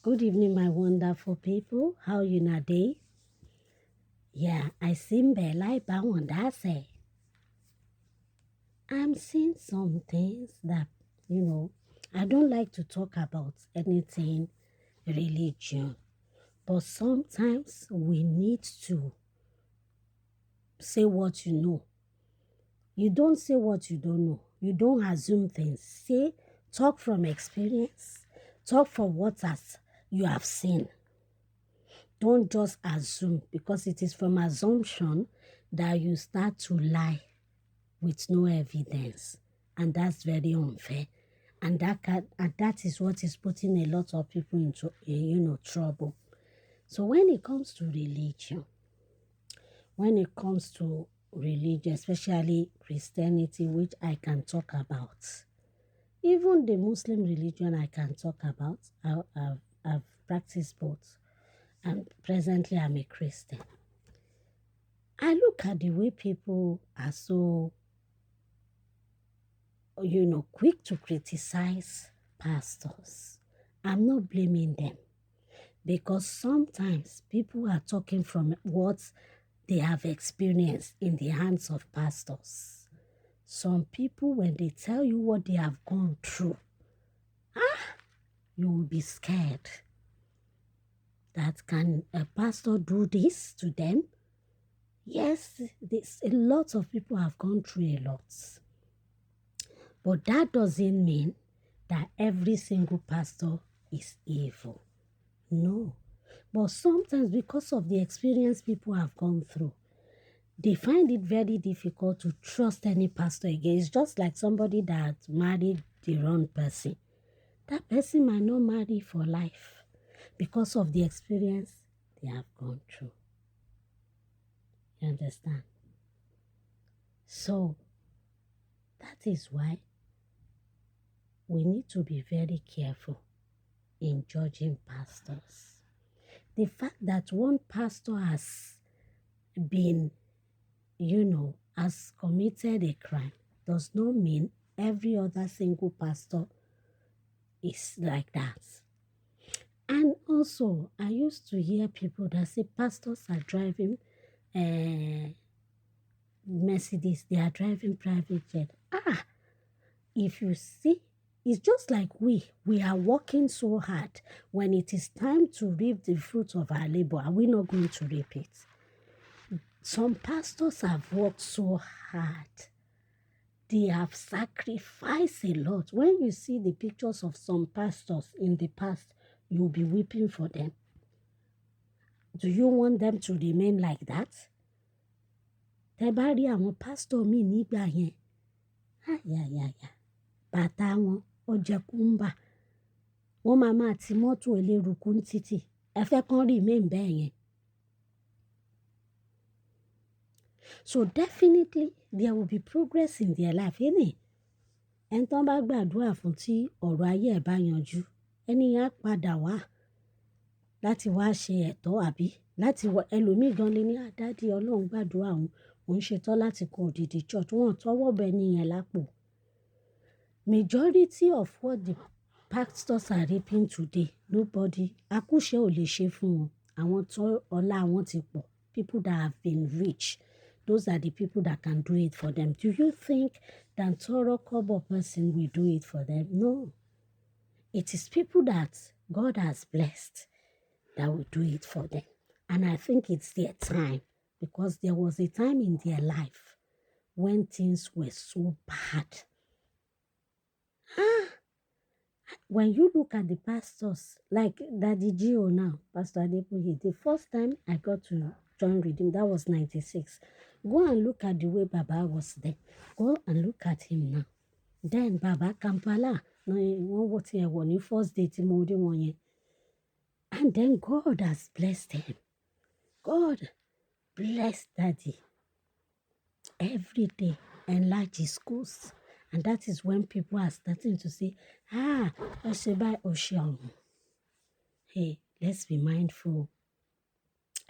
Good evening, my wonderful people. How you na day? Yeah, I seem be like that say. I'm seeing some things that, I don't like to talk about anything religion, but sometimes we need to say what you know. You don't say what you don't know. You don't assume things. Talk from experience. Talk from what you have seen. Don't just assume, because it is from assumption that you start to lie with no evidence. And that's very unfair. And that is what is putting a lot of people into trouble. So when it comes to religion, especially Christianity, which I can talk about, even the Muslim religion I can talk about. I've practiced both. And presently I'm a Christian. I look at the way people are so, quick to criticize pastors. I'm not blaming them, because sometimes people are talking from what they have experienced in the hands of pastors. Some people, when they tell you what they have gone through, you will be scared. That can a pastor do this to them? Yes, a lot of people have gone through a lot. But that doesn't mean that every single pastor is evil. No. But sometimes, because of the experience people have gone through, they find it very difficult to trust any pastor again. It's just like somebody that married the wrong person. That person might not marry for life because of the experience they have gone through. You understand? So, that is why we need to be very careful in judging pastors. The fact that one pastor has been, has committed a crime does not mean every other single pastor is like that. And also, I used to hear people that say pastors are driving Mercedes, they are driving private jet. If you see, it's just like we are working so hard. When it is time to reap the fruit of our labor, are we not going to reap it? Some pastors have worked so hard. They have sacrificed a lot. When you see the pictures of some pastors in the past, you'll be weeping for them. Do you want them to remain like that? Tẹ́ bá rí àwọn pastor mi nígbà yẹn, bàtà wọn ó jẹ kúńbà, wọ́n máa ti mọ́tò eléruku ní títì, ẹ fẹ́ kán remain bẹ́ẹ̀ yẹn. So definitely there will be progress in their life. Ẹni tán bá gbàdúrà fún tí ọ̀rọ̀ ayé ẹ̀ bá yanjú, ẹni yẹn á padà wá láti wá ṣe ẹ̀tọ́, àbí láti ẹlòmíì gan lé ní àdádì Ọlọ́run gbàdúrà òun ṣetán láti kọ òdìdí church, wọn tọwọ́ bẹ nìyẹn lápò. Majority of what the pastors are reaping today, nobody, akúṣẹ̀ ò lè ṣe fún wọn. Àwọn tó ọlá wọn ti pọ̀, people that have been rich, those are the people that can do it for them. Do you think that Toro Kobo person will do it for them? No. It is people that God has blessed that will do it for them. And I think it's their time, because there was a time in their life when things were so bad. When you look at the pastors, like Daddy Gio now, Pastor Adepoye, the first time I got to join Redeem, that was 96. Go and look at the way Baba was then. Go and look at him now. Then Baba Kampala, what he won, first day Timothy one. And then God has blessed him. God bless Daddy every day, enlarge his schools. And that is when people are starting to say, Oseba Oshion. Hey, let's be mindful.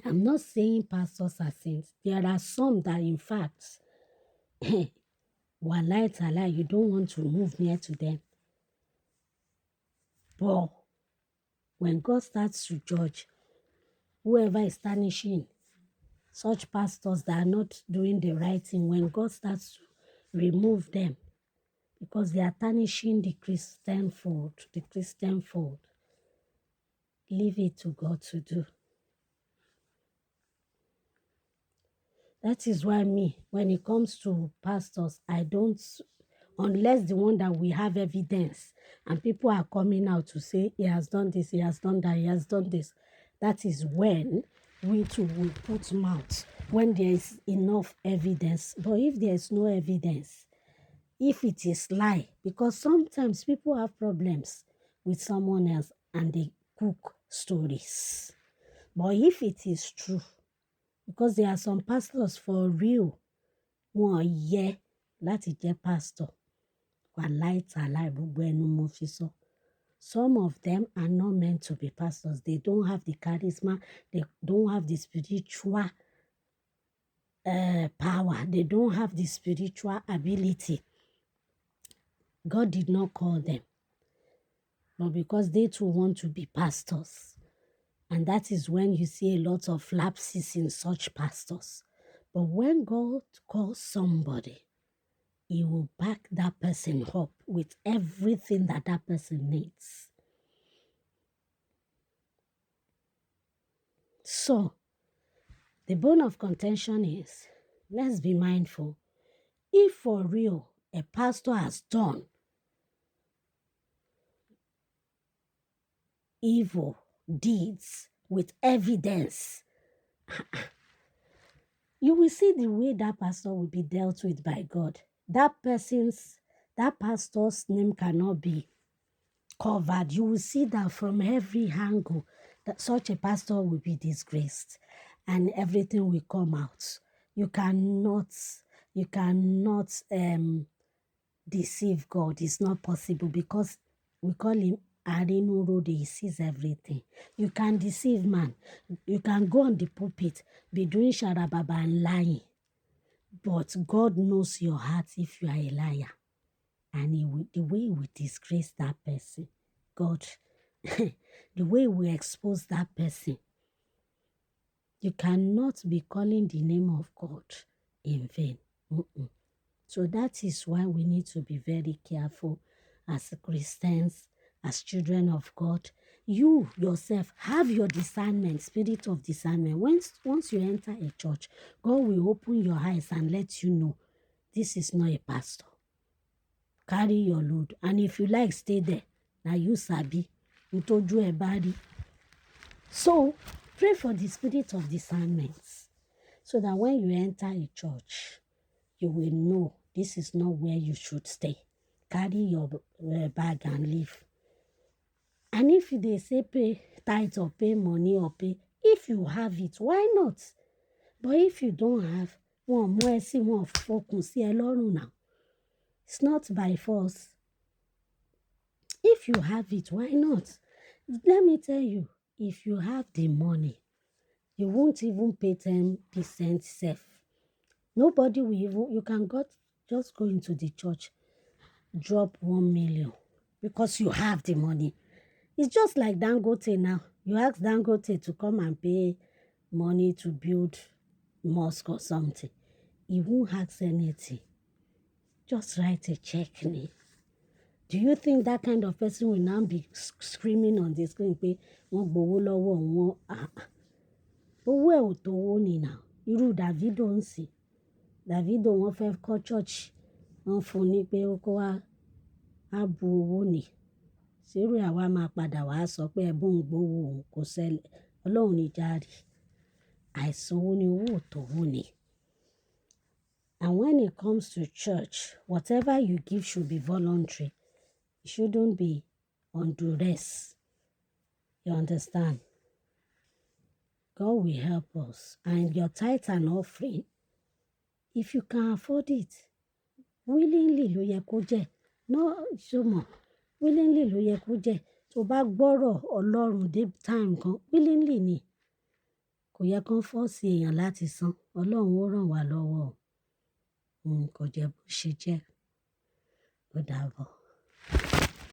I'm not saying pastors are saints. There are some that, in fact, wallahi ta'ala, you don't want to move near to them. But When God starts to judge, whoever is tarnishing such pastors that are not doing the right thing, when God starts to remove them, because they are tarnishing the Christian fold, leave it to God to do. That is why me, when it comes to pastors, I don't, unless the one that we have evidence and people are coming out to say, he has done this, he has done that, he has done this. That is when we too will put mouth, when there is enough evidence. But if there is no evidence, if it is lie, because sometimes people have problems with someone else and they cook stories. But if it is true, because there are some pastors for real, wọn yẹ láti jẹ́ pastor. Wàláì gbogbo ẹnu mo fi sọ. Some of them are not meant to be pastors. They don't have the charisma. They don't have the spiritual power. They don't have the spiritual ability. God did not call them. But because they too want to be pastors. And that is when you see a lot of lapses in such pastors. But when God calls somebody, He will back that person up with everything that that person needs. So, the bone of contention is, let's be mindful. If for real a pastor has done evil deeds with evidence, you will see the way that pastor will be dealt with by God. That pastor's name cannot be covered. You will see that from every angle that such a pastor will be disgraced and everything will come out. You cannot deceive God. It's not possible because we call him Arinurode. He sees everything. You can deceive man. You can go on the pulpit, be doing sharababa and lying. But God knows your heart if you are a liar. And the way he will disgrace that person, God, the way he will expose that person, you cannot be calling the name of God in vain. So that is why we need to be very careful as Christians, as children of God. You yourself have your discernment, spirit of discernment. Once you enter a church, God will open your eyes and let you know this is not a pastor. Carry your load. And if you like, stay there. Now you sabi. Utoju ebari. So, pray for the spirit of discernment so that when you enter a church, you will know this is not where you should stay. Carry your bag and leave. And if they say pay tithe or pay money or pay, if you have it, why not? But if you don't have, one mercy, one focus, see alone now. It's not by force. If you have it, why not? Let me tell you, if you have the money, you won't even pay 10% safe. Nobody will even, you can just go into the church, drop 1 million because you have the money. It's just like Dangote now. You ask Dangote to come and pay money to build mosque or something. He won't ask anything. Just write a check. Do you think that kind of person will now be screaming on the screen pé wọ́n gbowó lọ́wọ́ wọn? Owó ẹ̀ ò tówó ni now. Irú Davido ń sìn. Davido wọ́n fẹ́ kọ́ church. Wọ́n fún ní pé ó kó wá á bu owó ni. Ṣérú àwa máa padà wá sọ pé ẹbún ń gbowó òun kò ṣẹlẹ̀. Ọlọ́run ní jàre. Àìsanwó ni owó ò tówó ni. And when it comes to church, whatever you give should be voluntary. It shouldn't be on duress. You understand? God will help us. And your tithe and offering, if you can afford it, willingly ló yẹ kó jẹ́. No, ṣùgbọ́n willingly ló yẹ kó jẹ́. Tó bá gbọ́rọ̀ Ọlọ́run dé time kan, willingly ni. Kò yẹ kán force èèyàn láti san. Ọlọ́run ó ràn wá lọ́wọ́. Kò jẹ́ bó ṣe jẹ́. Ó dàbọ̀.